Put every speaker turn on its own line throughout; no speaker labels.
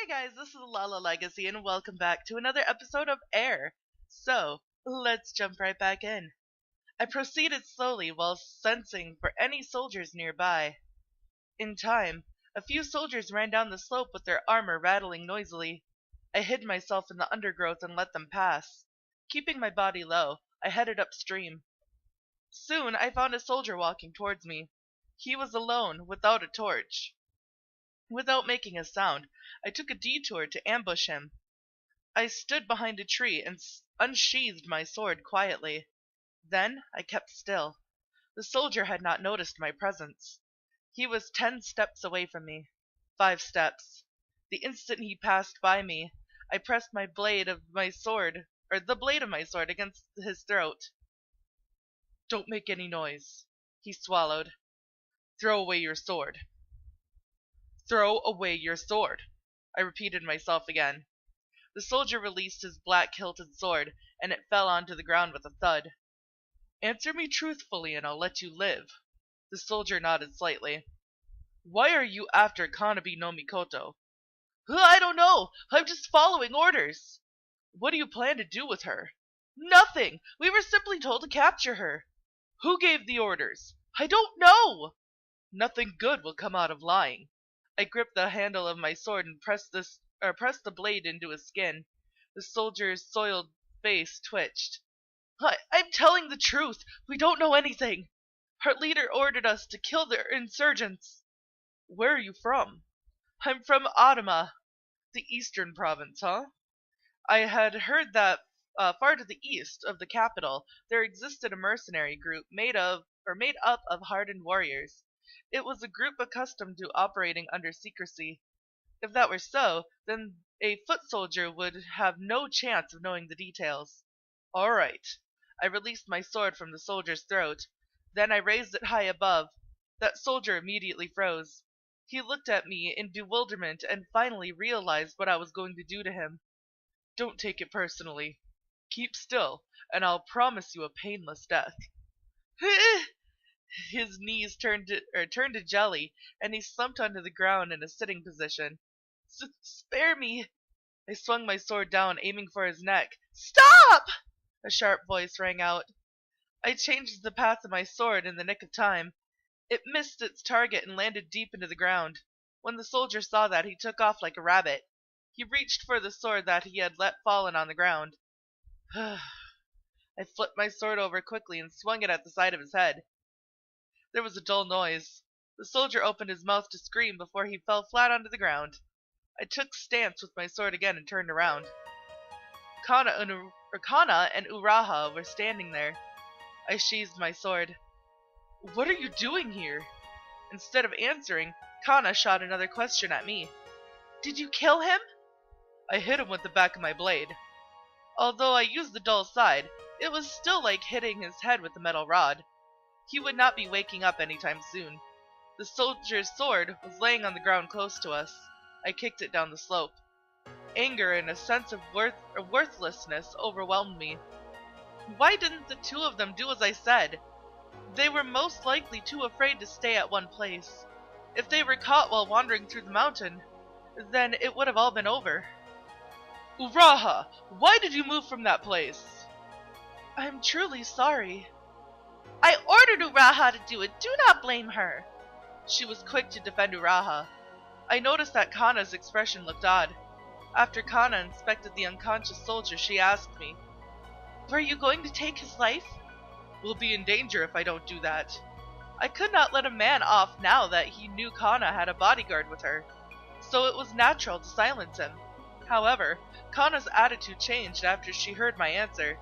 Hey guys, this is Lala Legacy and welcome back to another episode of Air. So, let's jump right back in. I proceeded slowly while sensing for any soldiers nearby. In time, a few soldiers ran down the slope with their armor rattling noisily. I hid myself in the undergrowth and let them pass. Keeping my body low, I headed upstream. Soon I found a soldier walking towards me. He was alone, without a torch. Without making a sound, I took a detour to ambush him. I stood behind a tree and unsheathed my sword quietly. Then I kept still. The soldier had not noticed my presence. He was 10 steps away from me. 5 steps. The instant he passed by me, I pressed the blade of my sword against his throat. "Don't make any noise," he swallowed. "Throw away your sword." "Throw away your sword," I repeated myself again. The soldier released his black-hilted sword, and it fell onto the ground with a thud. "Answer me truthfully and I'll let you live." The soldier nodded slightly. "Why are you after Kanna no Mikoto?" "I don't know. I'm just following orders." "What do you plan to do with her?" "Nothing. We were simply told to capture her." "Who gave the orders?" "I don't know." "Nothing good will come out of lying." I gripped the handle of my sword and pressed the blade into his skin. The soldier's soiled face twitched. I'm telling the truth. We don't know anything. Our leader ordered us to kill the insurgents." "Where are you from?" "I'm from Adama." "The eastern province, huh?" I had heard that far to the east of the capital there existed a mercenary group made up of hardened warriors. It was a group accustomed to operating under secrecy. If that were so, then a foot soldier would have no chance of knowing the details. "All right." I released my sword from the soldier's throat. Then I raised it high above. That soldier immediately froze. He looked at me in bewilderment and finally realized what I was going to do to him. "Don't take it personally. Keep still, and I'll promise you a painless death." His knees turned to jelly, and he slumped onto the ground in a sitting position. "Spare me." I swung my sword down, aiming for his neck. "Stop!" a sharp voice rang out. I changed the path of my sword in the nick of time. It missed its target and landed deep into the ground. When the soldier saw that, he took off like a rabbit. He reached for the sword that he had let fallen on the ground. I flipped my sword over quickly and swung it at the side of his head. There was a dull noise. The soldier opened his mouth to scream before he fell flat onto the ground. I took stance with my sword again and turned around. Kanna and Uraha were standing there. I sheathed my sword. "What are you doing here?" Instead of answering, Kanna shot another question at me. "Did you kill him?" I hit him with the back of my blade. Although I used the dull side, it was still like hitting his head with a metal rod. He would not be waking up anytime soon. The soldier's sword was laying on the ground close to us. I kicked it down the slope. Anger and a sense of worthlessness overwhelmed me. Why didn't the two of them do as I said? They were most likely too afraid to stay at one place. If they were caught while wandering through the mountain, then it would have all been over. "Uraha, why did you move from that place?" "I'm truly sorry." "I ordered Uraha to do it. Do not blame her." She was quick to defend Uraha. I noticed that Kanna's expression looked odd. After Kanna inspected the unconscious soldier, she asked me, "Were you going to take his life?" "We'll be in danger if I don't do that." I could not let a man off now that he knew Kanna had a bodyguard with her, so it was natural to silence him. However, Kanna's attitude changed after she heard my answer.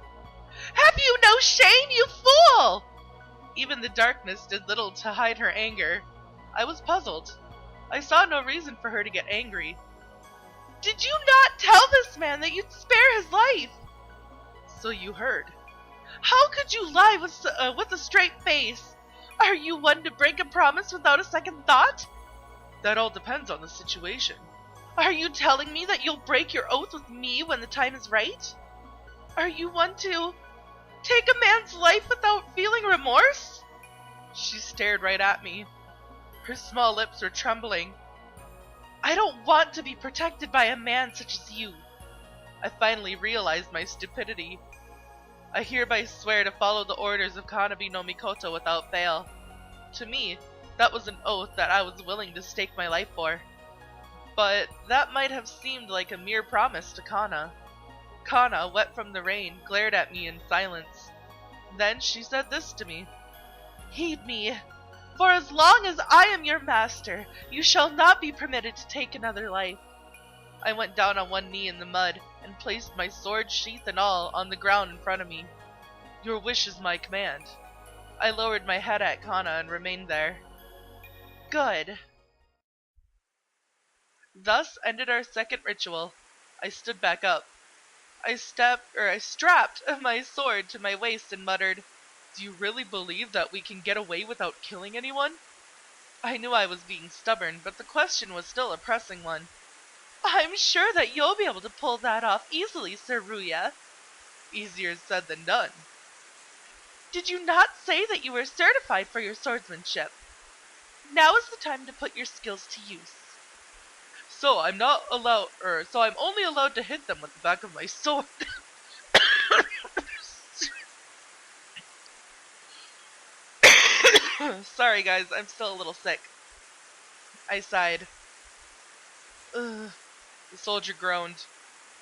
"Have you no shame, you fool?" Even the darkness did little to hide her anger. I was puzzled. I saw no reason for her to get angry. "Did you not tell this man that you'd spare his life?" "So you heard." "How could you lie with a straight face? Are you one to break a promise without a second thought?" "That all depends on the situation." "Are you telling me that you'll break your oath with me when the time is right? Are you one to take a man's life without feeling remorse?" She stared right at me. Her small lips were trembling. I don't want to be protected by a man such as you. I finally realized my stupidity. I hereby swear to follow the orders of Kanabi no Mikoto without fail. To me, that was an oath that I was willing to stake my life for. But that might have seemed like a mere promise to Kanna. Kanna, wet from the rain, glared at me in silence. Then she said this to me. Heed me. For as long as I am your master, you shall not be permitted to take another life. I went down on one knee in the mud and placed my sword, sheath and all, on the ground in front of me. Your wish is my command. I lowered my head at Kanna and remained there. Good. Thus ended our second ritual. I stood back up. I strapped my sword to my waist and muttered, Do you really believe that we can get away without killing anyone? I knew I was being stubborn, but the question was still a pressing one. I'm sure that you'll be able to pull that off easily, Sir Ruya. Easier said than done. Did you not say that you were certified for your swordsmanship? Now is the time to put your skills to use. So I'm only allowed to hit them with the back of my sword. Sorry guys, I'm still a little sick. I sighed. Ugh. The soldier groaned.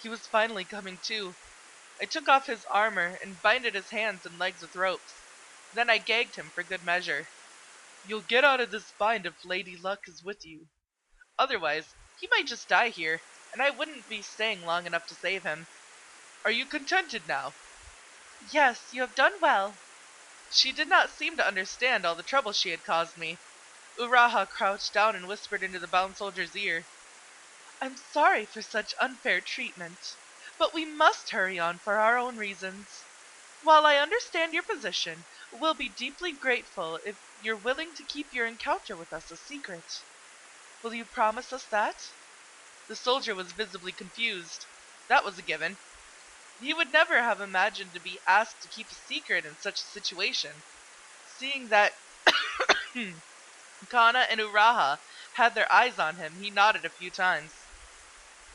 He was finally coming to. I took off his armor and binded his hands and legs with ropes. Then I gagged him for good measure. You'll get out of this bind if Lady Luck is with you. Otherwise, he might just die here, and I wouldn't be staying long enough to save him. Are you contented now? Yes, you have done well. She did not seem to understand all the trouble she had caused me. Uraha crouched down and whispered into the bound soldier's ear. I'm sorry for such unfair treatment, but we must hurry on for our own reasons. While I understand your position, we'll be deeply grateful if you're willing to keep your encounter with us a secret. Will you promise us that? The soldier was visibly confused. That was a given. He would never have imagined to be asked to keep a secret in such a situation. Seeing that Kanna and Uraha had their eyes on him, he nodded a few times.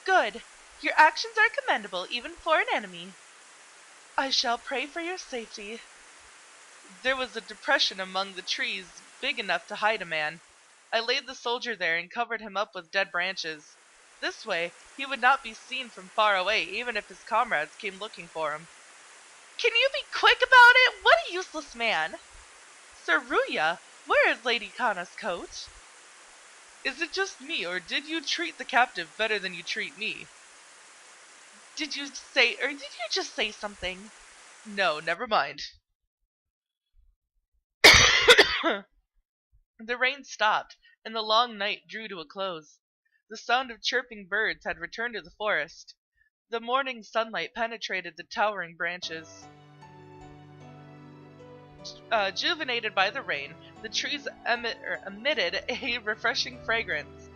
Good. Your actions are commendable even for an enemy. I shall pray for your safety. There was a depression among the trees big enough to hide a man. I laid the soldier there and covered him up with dead branches. This way, he would not be seen from far away, even if his comrades came looking for him. Can you be quick about it? What a useless man! Sir Ruya, where is Lady Kanna's coat? Is it just me, or did you treat the captive better than you treat me? Did you just say something? No, never mind. The rain stopped, and the long night drew to a close. The sound of chirping birds had returned to the forest. The morning sunlight penetrated the towering branches. Juvenated by the rain, the trees emitted a refreshing fragrance.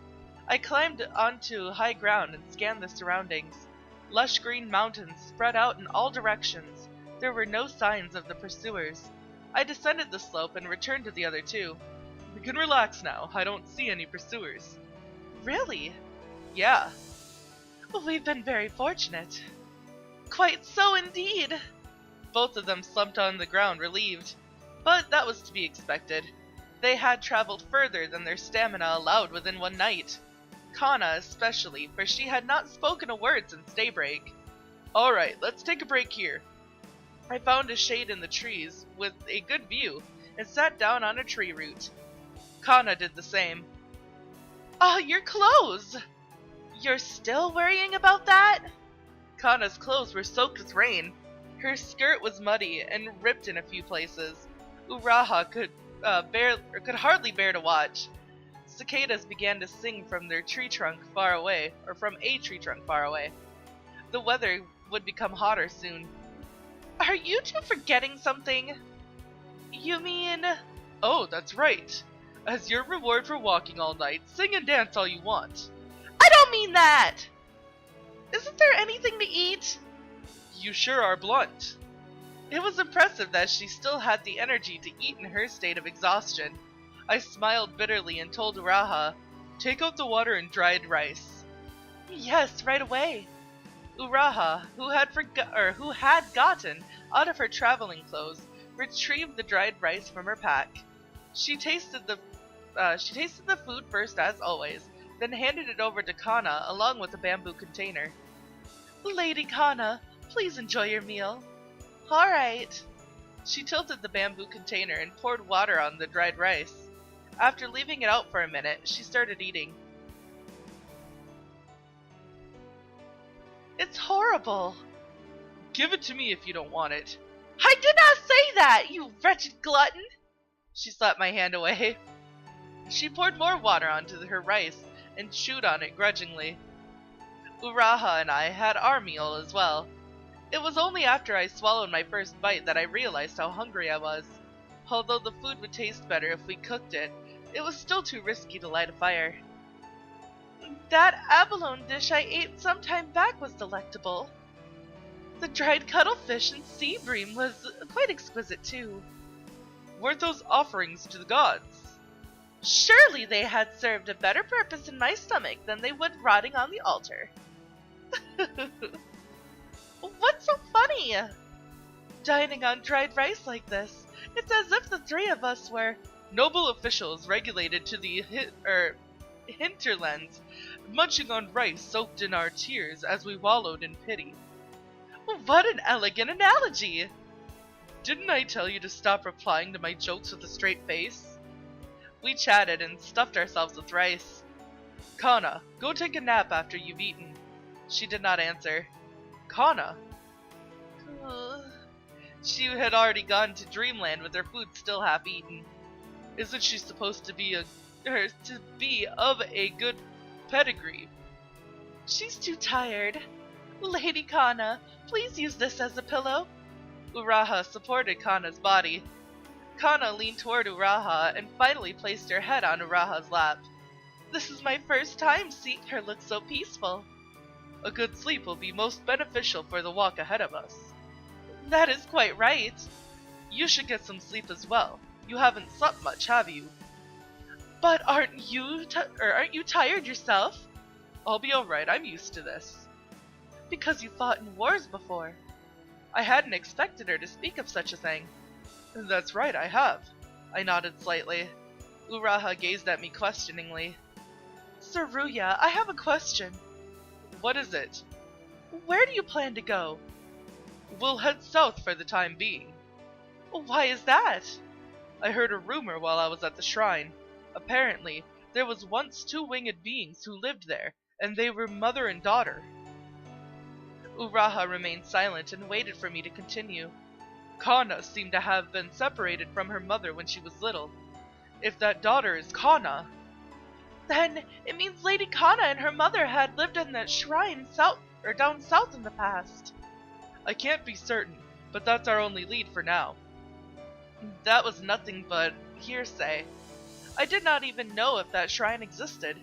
I climbed onto high ground and scanned the surroundings. Lush green mountains spread out in all directions. There were no signs of the pursuers. I descended the slope and returned to the other two. We can relax now. I don't see any pursuers. Really? Yeah. We've been very fortunate. Quite so indeed. Both of them slumped on the ground, relieved. But that was to be expected. They had traveled further than their stamina allowed within one night. Kanna especially, for she had not spoken a word since daybreak. Alright, let's take a break here. I found a shade in the trees, with a good view, and sat down on a tree root. Kanna did the same. Ah, your clothes! You're still worrying about that? Kanna's clothes were soaked with rain. Her skirt was muddy and ripped in a few places. Uraha could hardly bear to watch. Cicadas began to sing from a tree trunk far away. The weather would become hotter soon. Are you two forgetting something? You mean... Oh, that's right. As your reward for walking all night, sing and dance all you want. I don't mean that! Isn't there anything to eat? You sure are blunt. It was impressive that she still had the energy to eat in her state of exhaustion. I smiled bitterly and told Uraha, Take out the water and dried rice. Yes, right away. Uraha, who had gotten out of her traveling clothes, retrieved the dried rice from her pack. She tasted the food first as always, then handed it over to Kanna along with a bamboo container. Lady Kanna, please enjoy your meal. All right. She tilted the bamboo container and poured water on the dried rice. After leaving it out for a minute, she started eating. It's horrible. Give it to me if you don't want it. I did not say that, you wretched glutton! She slapped my hand away. She poured more water onto her rice and chewed on it grudgingly. Uraha and I had our meal as well. It was only after I swallowed my first bite that I realized how hungry I was. Although the food would taste better if we cooked it, it was still too risky to light a fire. That abalone dish I ate some time back was delectable. The dried cuttlefish and sea bream was quite exquisite too. Weren't those offerings to the gods? Surely they had served a better purpose in my stomach than they would rotting on the altar. What's so funny? Dining on dried rice like this, it's as if the three of us were noble officials regulated to the hinterlands, munching on rice soaked in our tears as we wallowed in pity. What an elegant analogy! Didn't I tell you to stop replying to my jokes with a straight face? We chatted and stuffed ourselves with rice. Kanna, go take a nap after you've eaten. She did not answer. Kanna? She had already gone to dreamland with her food still half eaten. Isn't she supposed to be of a good pedigree? She's too tired. Lady Kanna, please use this as a pillow. Uraha supported Kanna's body. Kanna leaned toward Uraha and finally placed her head on Uraha's lap. This is my first time seeing her look so peaceful. A good sleep will be most beneficial for the walk ahead of us. That is quite right. You should get some sleep as well. You haven't slept much, have you? But aren't you tired yourself? I'll be alright, I'm used to this. Because you fought in wars before. I hadn't expected her to speak of such a thing. That's right, I have. I nodded slightly. Uraha gazed at me questioningly. Saruya, I have a question. What is it? Where do you plan to go? We'll head south for the time being. Why is that? I heard a rumor while I was at the shrine. Apparently, there was once two winged beings who lived there, and they were mother and daughter. Uraha remained silent and waited for me to continue. Kanna seemed to have been separated from her mother when she was little. If that daughter is Kanna, then it means Lady Kanna and her mother had lived in that shrine down south in the past. I can't be certain, but that's our only lead for now. That was nothing but hearsay. I did not even know if that shrine existed.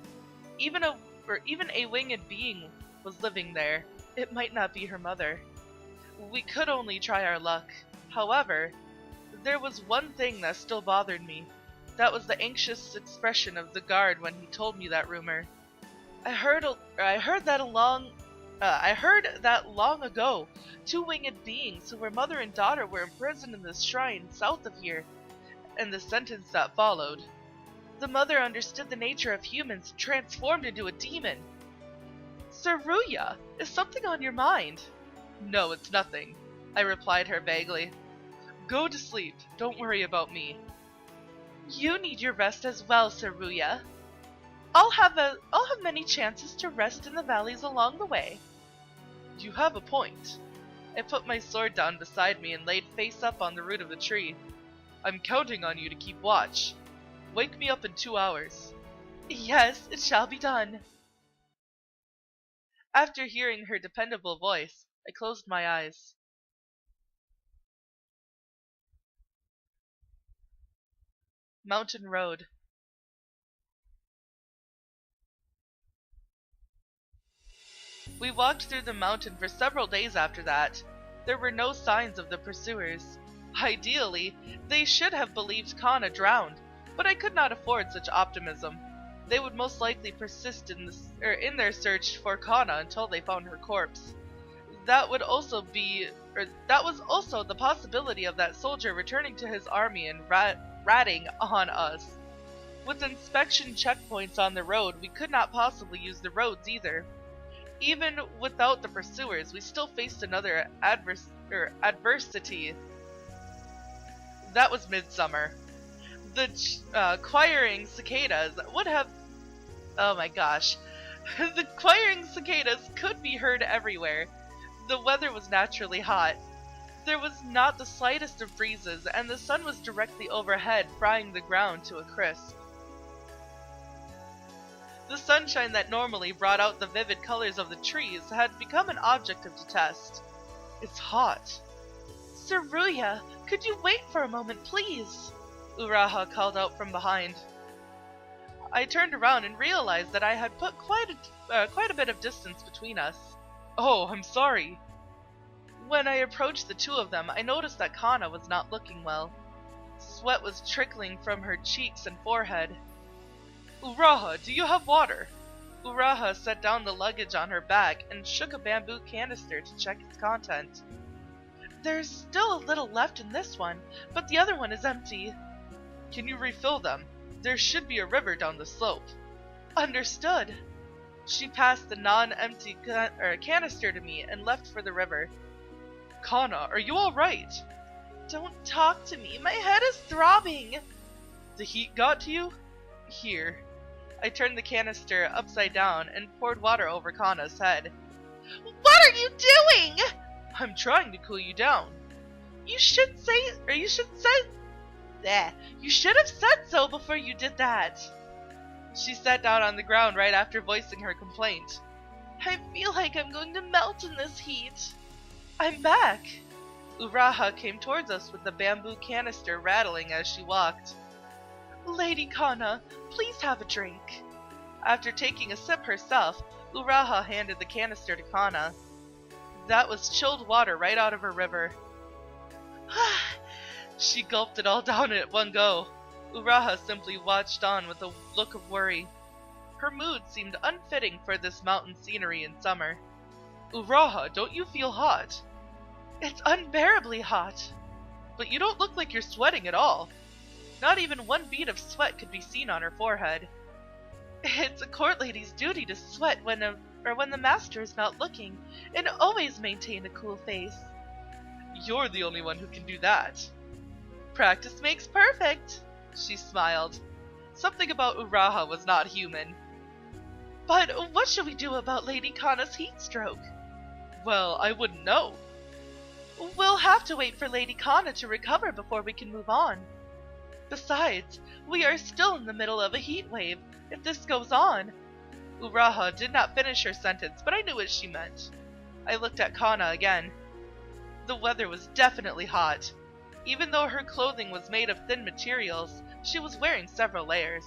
Even a winged being was living there. It might not be her mother. We could only try our luck. However, there was one thing that still bothered me. That was the anxious expression of the guard when he told me that rumor. I heard that long ago, two winged beings who were mother and daughter were imprisoned in this shrine south of here, and the sentence that followed. The mother understood the nature of humans and transformed into a demon. Saruya, is something on your mind? No, it's nothing, I replied her vaguely. Go to sleep, don't worry about me. You need your rest as well, Saruya. I'll have many chances to rest in the valleys along the way. You have a point. I put my sword down beside me and laid face up on the root of the tree. I'm counting on you to keep watch. Wake me up in 2 hours. Yes, it shall be done. After hearing her dependable voice, I closed my eyes. Mountain Road. We walked through the mountain for several days after that. There were no signs of the pursuers. Ideally, they should have believed Kanna drowned, but I could not afford such optimism. They would most likely persist in their search for Kanna until they found her corpse. That was also the possibility of that soldier returning to his army and ratting on us. With inspection checkpoints on the road, we could not possibly use the roads either. Even without the pursuers, we still faced another adversity. That was midsummer. The quiring cicadas would have... Oh my gosh. The quiring cicadas could be heard everywhere. The weather was naturally hot. There was not the slightest of breezes, and the sun was directly overhead, frying the ground to a crisp. The sunshine that normally brought out the vivid colors of the trees had become an object of detest. It's hot. Saruya, could you wait for a moment, please? Uraha called out from behind. I turned around and realized that I had put quite a bit of distance between us. Oh, I'm sorry. When I approached the two of them, I noticed that Kanna was not looking well. Sweat was trickling from her cheeks and forehead. Uraha, do you have water? Uraha set down the luggage on her back and shook a bamboo canister to check its content. There's still a little left in this one, but the other one is empty. Can you refill them? There should be a river down the slope. Understood. She passed the non-empty canister to me and left for the river. Kanna, are you alright? Don't talk to me. My head is throbbing. The heat got to you? Here. I turned the canister upside down and poured water over Kanna's head. What are you doing? I'm trying to cool you down. You should have said so before you did that. She sat down on the ground right after voicing her complaint. I feel like I'm going to melt in this heat. I'm back. Uraha came towards us with the bamboo canister rattling as she walked. Lady Kanna, please have a drink. After taking a sip herself, Uraha handed the canister to Kanna. That was chilled water right out of her river. She gulped it all down at one go. Uraha simply watched on with a look of worry. Her mood seemed unfitting for this mountain scenery in summer. Uraha, don't you feel hot? It's unbearably hot. But you don't look like you're sweating at all. Not even one bead of sweat could be seen on her forehead. It's a court lady's duty to sweat when the master is not looking, and always maintain a cool face. You're the only one who can do that. Practice makes perfect, she smiled. Something about Uraha was not human. But what should we do about Lady Kanna's heat stroke? Well, I wouldn't know. We'll have to wait for Lady Kanna to recover before we can move on. Besides, we are still in the middle of a heat wave. If this goes on... Uraha did not finish her sentence, but I knew what she meant. I looked at Kanna again. The weather was definitely hot. Even though her clothing was made of thin materials, she was wearing several layers.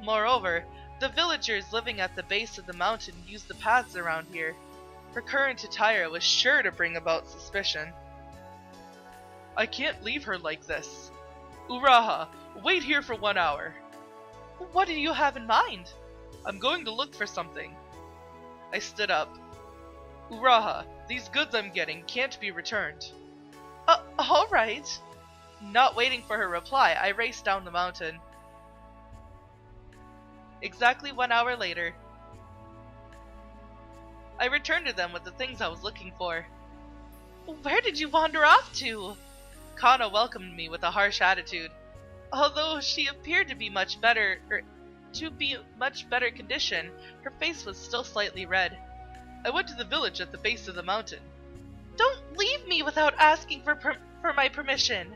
Moreover, the villagers living at the base of the mountain used the paths around here. Her current attire was sure to bring about suspicion. I can't leave her like this. Uraha, wait here for 1 hour. What do you have in mind? I'm going to look for something. I stood up. Uraha, these goods I'm getting can't be returned. Alright. Not waiting for her reply, I raced down the mountain. Exactly 1 hour later, I returned to them with the things I was looking for. Where did you wander off to? Kanna welcomed me with a harsh attitude. Although she appeared to be much better condition, her face was still slightly red. I went to the village at the base of the mountain. Don't leave me without asking for my permission.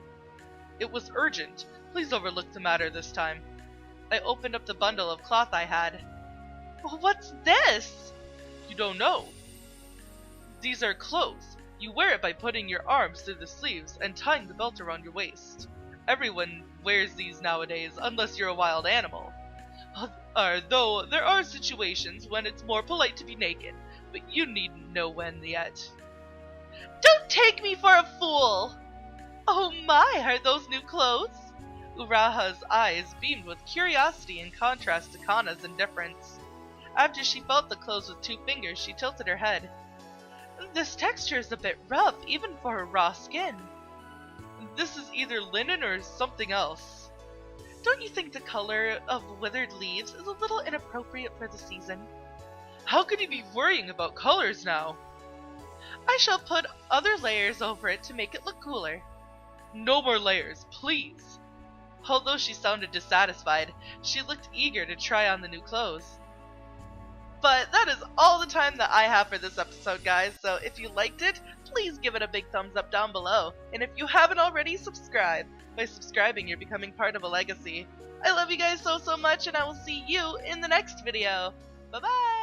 It was urgent. Please overlook the matter this time. I opened up the bundle of cloth I had. What's this? You don't know. These are clothes. You wear it by putting your arms through the sleeves and tying the belt around your waist. Everyone wears these nowadays, unless you're a wild animal. Though there are situations when it's more polite to be naked, but you needn't know when yet. Don't take me for a fool! Oh my, are those new clothes? Uraha's eyes beamed with curiosity in contrast to Kanna's indifference. After she felt the clothes with 2 fingers, she tilted her head. This texture is a bit rough, even for her raw skin. This is either linen or something else. Don't you think the color of withered leaves is a little inappropriate for the season? How could you be worrying about colors now? I shall put other layers over it to make it look cooler. No more layers, please. Although she sounded dissatisfied, she looked eager to try on the new clothes. But that is all the time that I have for this episode, guys, so if you liked it, please give it a big thumbs up down below. And if you haven't already, subscribe. By subscribing, you're becoming part of a legacy. I love you guys so much, and I will see you in the next video. Bye-bye!